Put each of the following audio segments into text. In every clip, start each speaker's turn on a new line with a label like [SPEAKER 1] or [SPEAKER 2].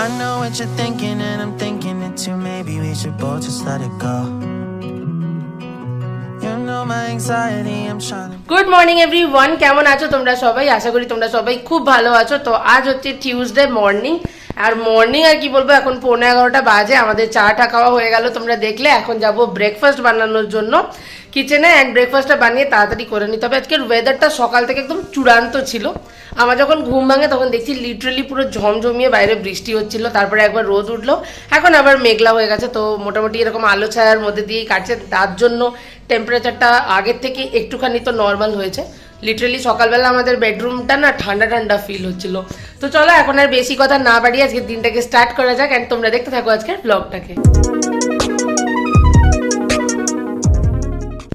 [SPEAKER 1] I know what you're thinking and I'm thinking it too. Maybe we should both just let it go. You know my anxiety, I'm trying to...
[SPEAKER 2] good morning everyone, কেমন আছো তোমরা সবাই? আশা করি তোমরা সবাই খুব ভালো আছো। তো আজ হচ্ছে টিউসডে মর্নিং, আর মর্নিং আর কি বলবো, এখন 11:15 বাজে। আমাদের চাটা খাওয়া হয়ে গেল তোমরা দেখলে। এখন যাব ব্রেকফাস্ট বানানোর জন্য কিচেনে, অ্যান্ড ব্রেকফাস্টটা বানিয়ে তাড়াতাড়ি করে নিতে হবে। আজকের ওয়েদারটা সকাল থেকে একদম চূড়ান্ত ছিল। আমার যখন ঘুম ভাঙে তখন দেখছি লিটারালি পুরো ঝমঝমিয়ে বাইরে বৃষ্টি হচ্ছিল, তারপরে একবার রোদ উঠলো, এখন আবার মেঘলা হয়ে গেছে। তো মোটামুটি এরকম আলো ছায়ার মধ্যে দিয়েই কাটছে, তার জন্য টেম্পারেচারটা আগের থেকে একটুখানি তো নর্মাল হয়েছে। লিটারালি সকালবেলা আমাদের বেডরুমটা না ঠান্ডা ঠান্ডা ফিল হচ্ছিল। তো চলো এখন আর বেশি কথা না বাড়িয়ে আজকের দিনটাকে স্টার্ট করা যাক, অ্যান্ড তোমরা দেখতে থাকো আজকের ব্লগটাকে।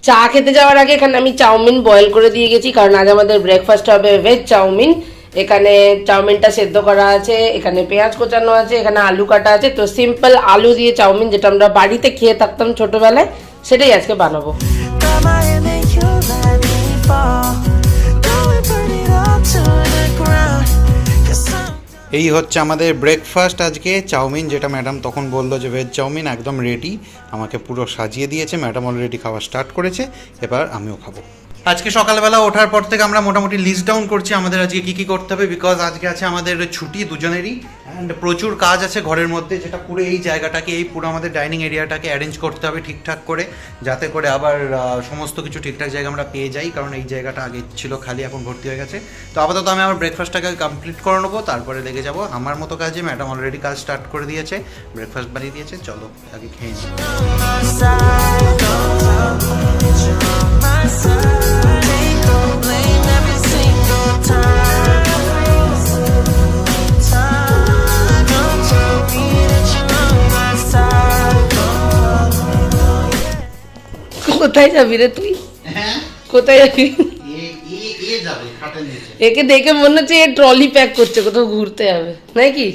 [SPEAKER 2] চা খেতে যাওয়ার আগে এখানে আমি চাউমিন বয়েল করে দিয়ে গেছি, কারণ আজ আমাদের ব্রেকফাস্ট হবে ভেজ চাউমিন। এখানে চাউমিনটা সেদ্ধ করা আছে, এখানে পেঁয়াজ কোচানো আছে, এখানে আলু কাটা আছে। তো সিম্পল আলু দিয়ে চাউমিন, যেটা আমরা বাড়িতে খেয়ে থাকতাম ছোটবেলায়, সেটাই আজকে বানাবো।
[SPEAKER 3] এই হচ্ছে আমাদের ব্রেকফাস্ট আজকে, চাউমিন, যেটা ম্যাডাম তখন বললো যে ভেজ চাউমিন একদম রেডি, আমাকে পুরো সাজিয়ে দিয়েছে। ম্যাডাম অলরেডি খাওয়া স্টার্ট করেছে, এবার আমিও খাবো। আজকে সকালবেলা ওঠার পর থেকে আমরা মোটামুটি লিস্ট ডাউন করছি আমাদের আজকে কী কী করতে হবে, বিকজ আজকে আছে আমাদের ছুটি দুজনেরই, অ্যান্ড প্রচুর কাজ আছে ঘরের মধ্যে, যেটা পুরো এই জায়গাটাকে, এই পুরো আমাদের ডাইনিং এরিয়াটাকে অ্যারেঞ্জ করতে হবে ঠিকঠাক করে, যাতে করে আবার সমস্ত কিছু ঠিকঠাক জায়গা আমরা পেয়ে যাই, কারণ এই জায়গাটা আগে ছিল খালি, এখন ভর্তি হয়ে গেছে। তো আপাতত আমি আমার ব্রেকফাস্টটাকে কমপ্লিট করে নেবো, তারপরে লেগে যাবো আমার মতো কাজে। ম্যাডাম অলরেডি কাজ স্টার্ট করে দিয়েছে, ব্রেকফাস্ট বানিয়ে দিয়েছে, চলো আগে খেয়ে নিই।
[SPEAKER 2] কোথায় যাবি রে তুই? কোথায় যাবি? একে দেখে মনে হচ্ছে এ ট্রলি প্যাক করছে, কোথাও ঘুরতে যাবে নাকি?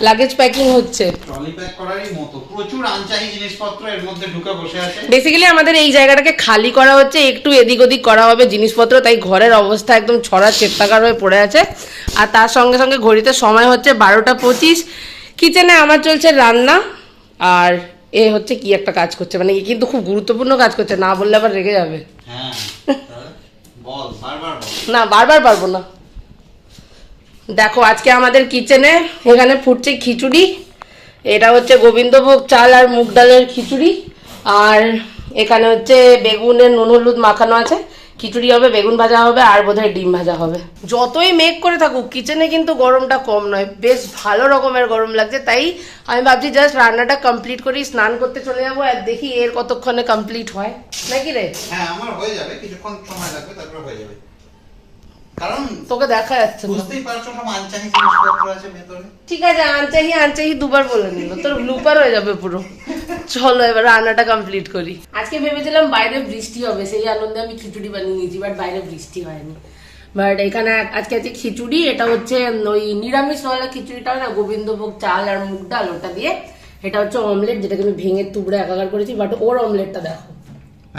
[SPEAKER 2] লাগেজ প্যাকিং হচ্ছে।
[SPEAKER 3] ট্রলি প্যাক করারই মতো প্রচুর আনচাহি জিনিসপত্র এর মধ্যে ঢুকে বসে আছে।
[SPEAKER 2] বেসিক্যালি আমাদের এই জায়গাটাকে খালি করা হচ্ছে, একটু এদিক ওদিক করা হবে জিনিসপত্র, তাই ঘরের অবস্থা একদম ছড়া চেত্তাকার হয়ে পড়ে আছে। আর তার সঙ্গে সঙ্গে ঘড়িতে সময় হচ্ছে 12:25। কিচেনে আমার চলছে রান্না, আর এ হচ্ছে কি একটা কাজ করছে, মানে কিন্তু খুব গুরুত্বপূর্ণ কাজ করছে, না বললে আবার রেগে যাবে।
[SPEAKER 3] হ্যাঁ বল, বারবার বল।
[SPEAKER 2] না, বারবার পারবো না। দেখো আজকে আমাদের কিচেনে এখানে ফুটছে খিচুড়ি, এটা হচ্ছে গোবিন্দভোগ চাল আর মুগ ডালের খিচুড়ি, আর এখানে হচ্ছে বেগুনের নুন হলুদ মাখানো আছে, খিচুড়ি হবে, বেগুন ভাজা হবে, আর বোধহয় ডিম ভাজা হবে। যতই মেঘ করে থাকুক কিচেনে কিন্তু গরমটা কম নয়, বেশ ভালো রকমের গরম লাগছে। তাই আমি ভাবছি জাস্ট রান্নাটা কমপ্লিট করি, স্নান করতে চলে যাবো, আর দেখি এর কতক্ষণে কমপ্লিট হয় নাকি রে।
[SPEAKER 3] হ্যাঁ আমার হয়ে যাবে, কিছুক্ষণ সময় লাগবে, তারপর হয়ে যাবে, কারণ
[SPEAKER 2] তোকে দেখা যাচ্ছে
[SPEAKER 3] বুঝতেই পারছো সব আনচাহি জিনিসপত্র আছে ভেতরে।
[SPEAKER 2] ঠিক আছে, আনচাহি দুবার বলে নিল, তোর ব্লুপার হয়ে যাবে পুরো। চলো এবার রান্নাটা কমপ্লিট করি। আজকে ভেবেছিলাম বাইরে বৃষ্টি হবে, সেই আনন্দে আমি খিচুড়ি বানিয়ে নিয়েছি, বাট বাইরে বৃষ্টি হয়নি। বাট এখানে আজকে আছে খিচুড়ি, এটা হচ্ছে ওই নিরামিষ ওয়ালা খিচুড়িটা হয় না, গোবিন্দভোগ চাল আর মুগ ডাল ওটা দিয়ে। এটা হচ্ছে অমলেট, যেটাকে আমি ভেঙে তুবড়ে একাকার করেছি, বাট ওর অমলেটটা দেখো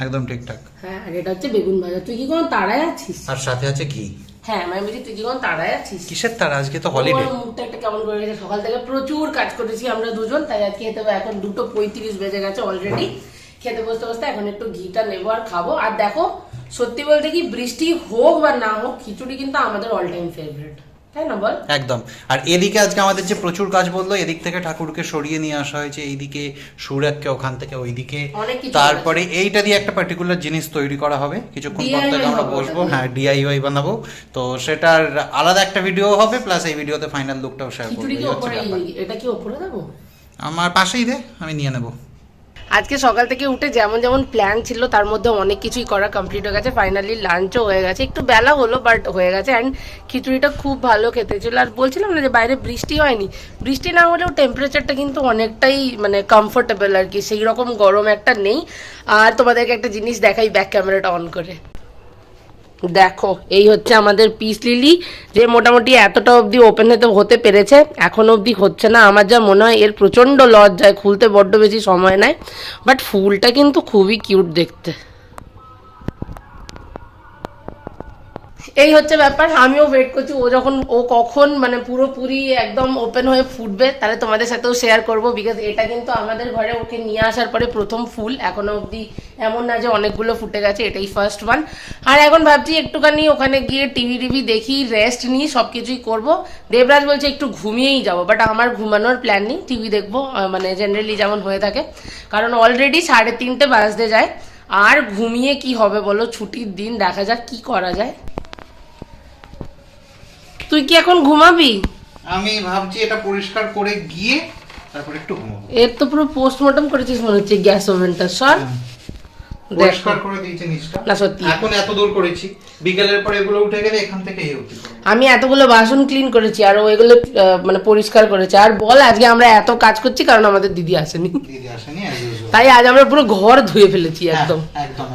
[SPEAKER 3] একদম ঠিকঠাক।
[SPEAKER 2] হ্যাঁ, আর এটা হচ্ছে বেগুন ভাজা। তুই কি কোনো তাড়ায় আছিস?
[SPEAKER 3] আর সাথে আছে ঘি।
[SPEAKER 2] হ্যাঁ আমি বলছি তুই কি কোনো তাড়ায় আছিস?
[SPEAKER 3] কিসের তাড়া? আজকে তো হলিডে।
[SPEAKER 2] মুখটা একটা কেমন করে গেছে, সকাল থেকে প্রচুর কাজ করেছি আমরা দুজন, তাই আজকে খেতে হবে। এখন 2:35 বেজে গেছে অলরেডি, খেতে বসতে বসতে এখন একটু ঘিটা নেবো আর খাবো। আর দেখো সত্যি বলতে কি, বৃষ্টি হোক বা না হোক, খিচুড়ি কিন্তু আমাদের অল টাইম ফেভারিট, তাই না বল?
[SPEAKER 3] একদম। আর এদিকে আজকে আমাদের যে প্রচুর কাজ বললো, এদিক থেকে ঠাকুরকে সরিয়ে নিয়ে আসা হয়েছে, এইদিকে সুরাককে ওখান থেকে ওইদিকে, তারপরে এইটা দিয়ে একটা পার্টিকুলার জিনিস তৈরি করা হবে, কিছুক্ষণ পর থেকে আমরা বসবো, হ্যাঁ ডিআইওয়াই বানাবো। তো সেটার আলাদা একটা ভিডিও হবে, প্লাস এই ভিডিওতে ফাইনাল লুকটাও শেয়ার করবো।
[SPEAKER 2] এটা কি উপরে দেবো?
[SPEAKER 3] আমার পাশেই দে, আমি নিয়ে নেবো।
[SPEAKER 2] আজকে সকাল থেকে উঠে যেমন যেমন প্ল্যান ছিল তার মধ্যে অনেক কিছুই করা কমপ্লিট হয়ে গেছে। ফাইনালি লাঞ্চও হয়ে গেছে, একটু বেলা হলো বাট হয়ে গেছে। অ্যান্ড খিচুড়িটা খুব ভালো খেতে ছিল। আর বলছিলাম না যে বাইরে বৃষ্টি হয়নি, বৃষ্টি না হলেও টেম্পারেচারটা কিন্তু অনেকটাই মানে কমফোর্টেবল আর কি, সেই রকম গরম একটা নেই। আর তোমাদেরকে একটা জিনিস দেখাই, ব্যাক ক্যামেরাটা অন করে দেখো, এই হচ্ছে আমাদের পিস লিলি, যে মোটামুটি এতটা অবধি ওপেন হতে পেরেছে, এখন অবধি হচ্ছে না। আমার যা মনে হয় এর প্রচণ্ড লস যায়, খুলতে বড্ড বেশি সময় নেয়, বাট ফুলটা কিন্তু খুবই কিউট দেখতে। এই হচ্ছে ব্যাপার। আমিও ওয়েট করছি ও কখন মানে পুরোপুরি একদম ওপেন হয়ে ফুটবে, তাহলে তোমাদের সাথেও শেয়ার করব। বিকজ এটা কিন্তু আমাদের ঘরে ওকে নিয়ে আসার পরে প্রথম ফুল, এখনো অবধি এমন না যে অনেকগুলো ফুটে গেছে, এটাই ফার্স্ট ওয়ান। আর এখন ভাবছি একটুখানি ওখানে গিয়ে টিভি দেখি, রেস্ট নিই, সব কিছুই করবো। দেবরাজ বলছে একটু ঘুমিয়েই যাবো, বাট আমার ঘুমানোর প্ল্যান নেই, টিভি দেখবো মানে জেনারেলি যেমন হয়ে থাকে, কারণ অলরেডি 3:30 বাজতে যায়। আর ঘুমিয়ে কি হবে বলো, ছুটির দিন, দেখা যাক কি করা যায়। তুই কি এখন ঘুমাবি?
[SPEAKER 3] আমি ভাবছি এটা পরিষ্কার করে গিয়ে তারপর একটু ঘুমাবো।
[SPEAKER 2] এর তো পুরো পোস্টমর্টম করেছিস মনে হচ্ছে, গ্যাস ওভেনটা সর
[SPEAKER 3] পরিষ্কার করে দিয়েছে নিচটা।
[SPEAKER 2] না সত্যি
[SPEAKER 3] এখন এত দূর করেছি, বিকেলের পর এগুলো উঠে গেলে এখান থেকে এই অবধি
[SPEAKER 2] আমি এতগুলো বাসন ক্লিন করেছি আর ও এগুলো মানে পরিষ্কার করেছে। আর বল আজকে আমরা এত কাজ করছি কারণ আমাদের দিদি আসেনি, তাই আজ আমরা পুরো ঘর ধুয়ে ফেলেছি একদম,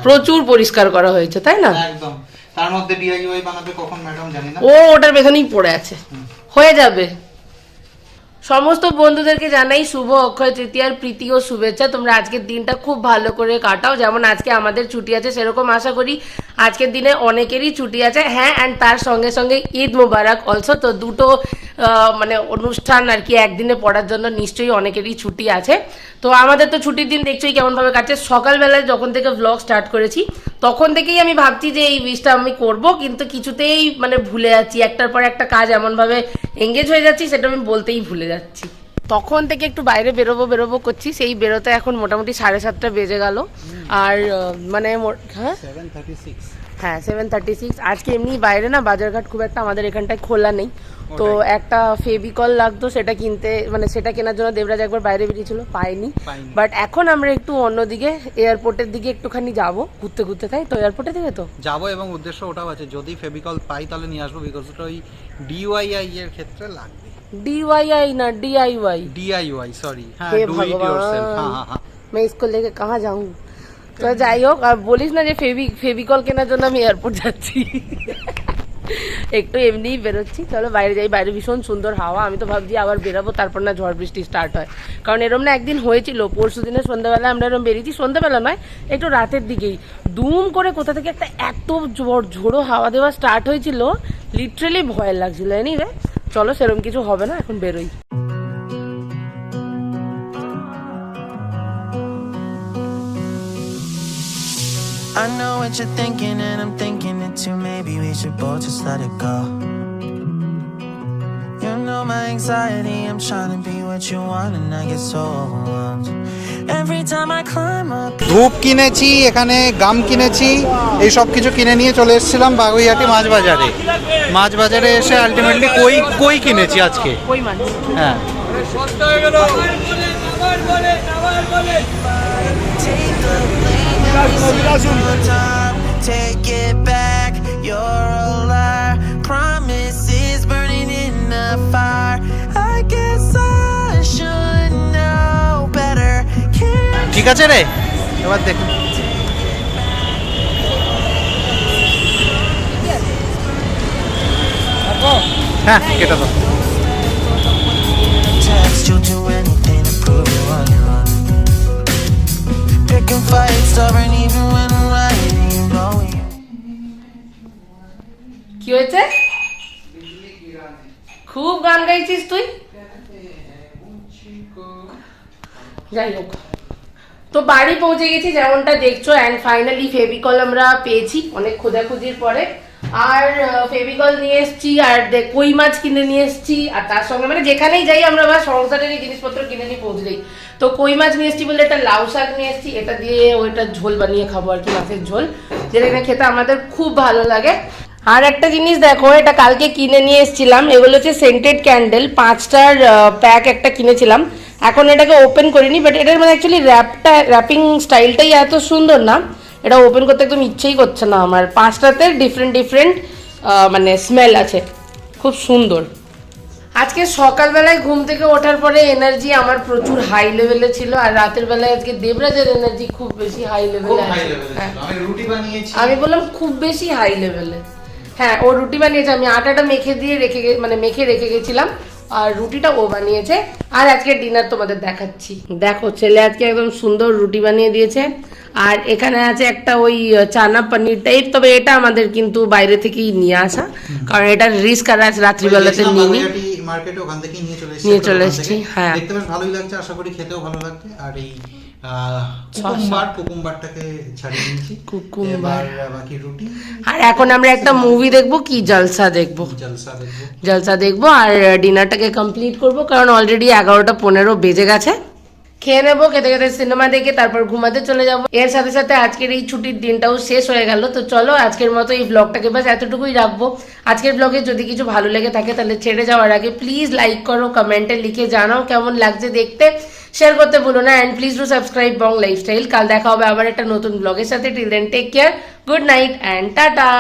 [SPEAKER 2] প্রচুর পরিষ্কার করা হয়েছে, তাই না?
[SPEAKER 3] একদম। তার মধ্যে ডিআইওয়াই বানাবে কখন ম্যাডাম জানি না,
[SPEAKER 2] ও ওটার পেছনেই পড়ে আছে, হয়ে যাবে। সমস্ত বন্ধুদেরকে জানাই শুভ অক্ষয় তৃতীয়ার প্রীতি ও শুভেচ্ছা। তোমরা আজকের দিনটা খুব ভালো করে কাটাও, যেমন আজকে আমাদের ছুটি আছে সেরকম আশা করি আজকের দিনে অনেকেরই ছুটি আছে। হ্যাঁ, অ্যান্ড তার সঙ্গে সঙ্গে ঈদ মোবারক অলসো। তো দুটো মানে অনুষ্ঠান আর কি একদিনে পড়ার জন্য নিশ্চয়ই অনেকেরই ছুটি আছে। তো আমাদের তো ছুটির দিন দেখছোই কেমনভাবে কাটছে। সকালবেলায় যখন থেকে ভ্লগ স্টার্ট করেছি তখন থেকেই আমি ভাবছি যে এই উইশটা আমি করব, কিন্তু কিছুতেই মানে ভুলে যাচ্ছি, একটার পর একটা কাজ এমনভাবে এঙ্গেজ হয়ে যাচ্ছি সেটা আমি বলতেই ভুলে যাচ্ছি। তখন থেকে একটু বাইরে বেরোবো করছি, সেই বেরোতে এখন মোটামুটি 7:30 বেজে গেল। আর মানে হ্যাঁ 7:36। আজকে এমনি বাইরে না বাজারঘাট খুব একটা আমাদের এখানটায় খোলা নেই, তো একটা ফেভিকল লাগতো সেটা কিনতে, মানে সেটা কেনার জন্য দেবরাজ একবার বাইরে বেরিয়েছিল, পাইনি। বাট এখন আমরা একটু অন্যদিকে এয়ারপোর্টের দিকে একটুখানি যাবো ঘুরতে, তাই তো? এয়ারপোর্টের দিকে তো যাবো, এবং উদ্দেশ্য ওটাও আছে, যদি ফেভিকল পাই তাহলে নিয়ে আসবো, বিকজ ওটা ওই ডিওয়াইআই এর ক্ষেত্রে লাগবে। ডিওয়াইআই না ডিআইওয়াই সরি, হ্যাঁ ডু ইট ইয়োরসেলফ। হ্যাঁ मैं इसको लेके कहाँ जाऊँ? তো যাই হোক, আর বলিস না যে ফেভিকল কেনার জন্য আমি এয়ারপোর্ট যাচ্ছি, একটু এমনিই বেরোচ্ছি। চলো বাইরে যাই, বাইরে ভীষণ সুন্দর হাওয়া। আমি তো ভাবছি আবার বেরাবো, তারপর না ঝড় বৃষ্টি স্টার্ট হয়, কারণ এরম না একদিন হয়েছিল পরশু দিনে সন্ধ্যাবেলা আমরা এরম বেরিয়েছি, সন্ধ্যাবেলা নয় একটু রাতের দিকেই দুম করে কোথা থেকে একটা এত ঝোড়ো হাওয়া দেওয়া স্টার্ট হয়েছিল, লিটারেলি ভয় লাগছিল। এনিওয়ে চলো, সেরকম কিছু হবে না, এখন বেরোই।
[SPEAKER 1] I know what you're thinking and I'm thinking it too. Maybe we should both just let it go. You know my anxiety, I'm trying to be what you want and I get so overwhelmed. Every time I climb up.
[SPEAKER 3] ধূপ কিনেছি, এখানে গাম কিনেছি, এই সব কিছু কিনে নিয়ে চলে এসেছিলাম বাগুইহাটি মাছ বাজারে। মাছ বাজারে এসে আলটিমেটলি কই কিনেছি আজকে,
[SPEAKER 2] কই মাছ।
[SPEAKER 3] হ্যাঁ
[SPEAKER 1] Take it back, you're a liar. Promises burning in the fire. I guess I should know better.
[SPEAKER 3] ঠিক আছে রে, এবার দেখুন। হ্যাঁ কেটে দাও।
[SPEAKER 1] Text, you'll do anything to prove you what you want. Picking fights, stubborn even when I'm right. You know you.
[SPEAKER 2] কি হয়েছে? খুব গান গাইছিস তুই। যাই হোক, তো বাড়ি পৌঁছে গেছি যেমনটা দেখছো, অ্যান্ড ফাইনালি ফেভিকল আমরা পেয়েছি অনেক খোঁজাখুঁজির পরে। আর ফেভিকল নিয়ে এসছি, আর কই মাছ কিনে নিয়ে এসছি, আর তার সঙ্গে মানে যেখানেই যাই আমরা বা সংসারের এই জিনিসপত্র কিনে নিয়ে পৌঁছে যাই। তো কই মাছ নিয়ে এসছি বলে একটা লাউ শাক নিয়ে এসছি, এটা দিয়ে ওইটা ঝোল বানিয়ে খাবো আর কি, মাছের ঝোল, যেটা কিনা খেতে আমাদের খুব ভালো লাগে। আর একটা জিনিস দেখো, এটা কালকে কিনে নিয়ে এসেছিলাম, এগুলো হচ্ছে সেন্টেড ক্যান্ডেল, 5টার প্যাক একটা কিনেছিলাম। এখন এটাকে ওপেন করিনি, বাট এটার মানে অ্যাকচুয়ালি র্যাপিং স্টাইলটাই এত সুন্দর না, এটা ওপেন করতে একদম ইচ্ছেই করছে না আমার। 5টাতে ডিফারেন্ট মানে স্মেল আছে, খুব সুন্দর। আজকে সকালবেলায় ঘুম থেকে ওঠার পরে এনার্জি আমার প্রচুর হাই লেভেলে ছিল, আর রাতের বেলায় আজকে দেবরাজের এনার্জি খুব বেশি হাই লেভেলে আছে। আমি বললাম খুব বেশি হাই লেভেলে। হ্যাঁ, ও রুটি বানিয়েছে, আমি আটাটা মেখে রেখে গেছিলাম, আর রুটিটা ও বানিয়েছে। আর আজকে ডিনার তোমাদের দেখাচ্ছি। দেখো ছেলে আজকে একদম সুন্দর রুটি বানিয়ে দিয়েছে। আর এখানে আছে একটা ওই চানা পনির টাইপ, তবে এটা আমাদের কিন্তু বাইরে থেকেই নিয়ে আসা, কারণ এটা রিস্ক আর রাত্রিবেলাতে
[SPEAKER 3] মার্কেটে ওখান থেকে
[SPEAKER 2] নিয়ে চলে এসেছি। হ্যাঁ,
[SPEAKER 3] দেখতে বেশ ভালোই লাগছে, আশা করি খেতেও ভালো লাগবে। আর এই কুকুম্বারটাকে ছাড়িয়ে নিয়েছি, কুকুম্বার বাকি রুটি।
[SPEAKER 2] আর এখন আমরা একটা মুভি দেখবো, কি জলসা দেখবো, জলসা দেখবো আর ডিনারটাকে কমপ্লিট করবো, কারণ অলরেডি 11:15 বেজে গেছে। খেয়ে নেবো, খেতে খেতে সিনেমা দেখে তারপর ঘুমাতে চলে যাবো। এর সাথে সাথে আজকের এই ছুটির দিনটাও শেষ হয়ে গেল। তো চলো আজকের মতো এই ব্লগটাকে বাস এতটুকুই রাখবো। আজকের ব্লগে যদি কিছু ভালো লেগে থাকে তাহলে ছেড়ে যাওয়ার আগে প্লিজ লাইক করো, কমেন্টে লিখে জানাও কেমন লাগছে দেখতে, শেয়ার করতে ভুলো না, and please do subscribe Bong lifestyle. কাল দেখা হবে আবার একটা নতুন ব্লগের সাথে। Till then take care, good night and tata.